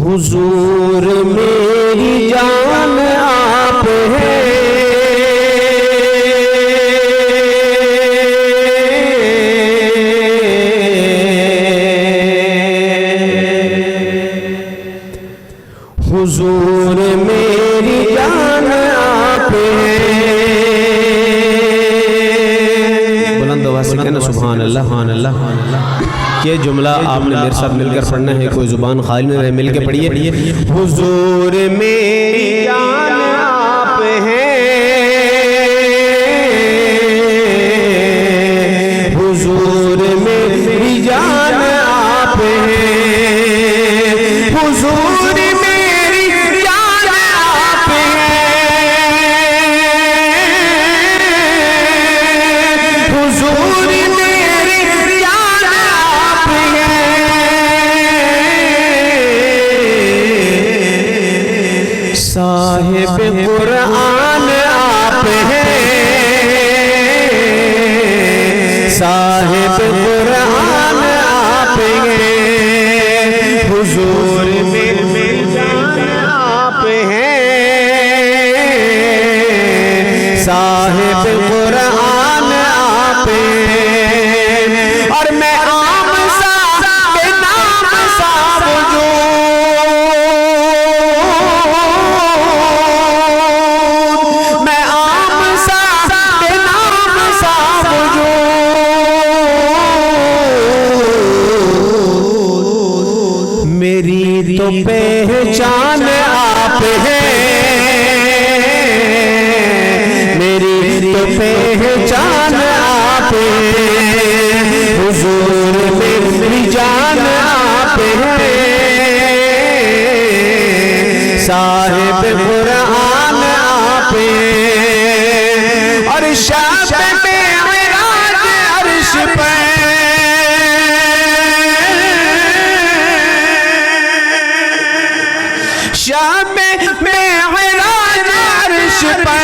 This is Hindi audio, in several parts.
हुजूर मेरी जान आप है, हुजूर मेरी जान आप है। बुलंद आवाज़ से कहना सुभान अल्लाह, सुभान अल्लाह। ये जुमला आपने मेरे साथ मिलकर पढ़ना है, कोई जुबान खाली नहीं रहे, मिलकर पढ़िए। हुजूर मेरी जान आप हैं, हुजूर मेरी जान आप हैं, हुजूर मेरी जान आप हैं, हुजूर मेरी जान आप हैं, साहिब कुरान आप हैं, साहिब कुरान आप हैं, हुजूर मेरी जान आप हैं, साहिब कुरान आप हैं। और मैं आम सा बेनाम सा वजूद, मैं आम सा बेनाम सा वजूद, मेरी तो पहचान आप हैं, मेरी तो पहचान आप हैं, हुजूर मेरी जान आप हैं, साहिब कुरान आप हैं। और शाब में मेराज अर्श पे, शाब में मेराज अर्श पे,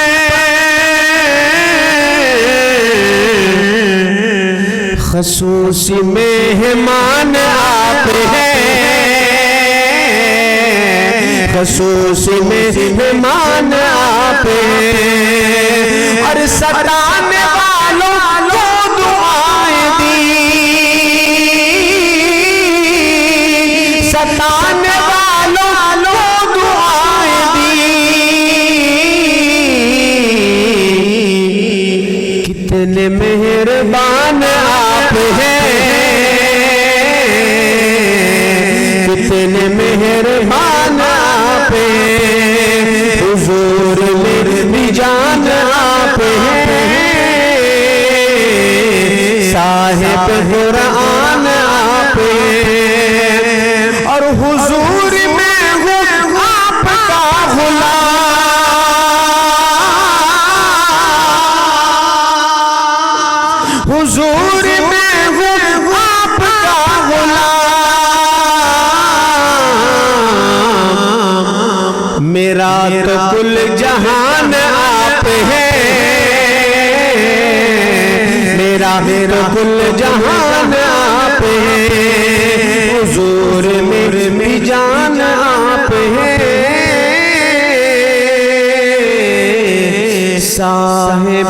खसूसी मेहमान आप हैं, खसूसी मेहमान आप हैं। और सताने वालों को दुआएं दी, सताने वालों को दुआएं दी, कितने मेहरबान आप हैं, कितने मेहरबान आप हैं, हुजूर मेरी जान आप हैं, साहिब कुरान आप हैं। और हुजूर मैं हूँ आपका गुलाम, हुजूर मैं हूँ आपका गुलाम, मेरा तो कुल जहान आप हैं, मेरा तो कुल जहान आप हैं, हुजूर मेरी जान आप हैं, साहिब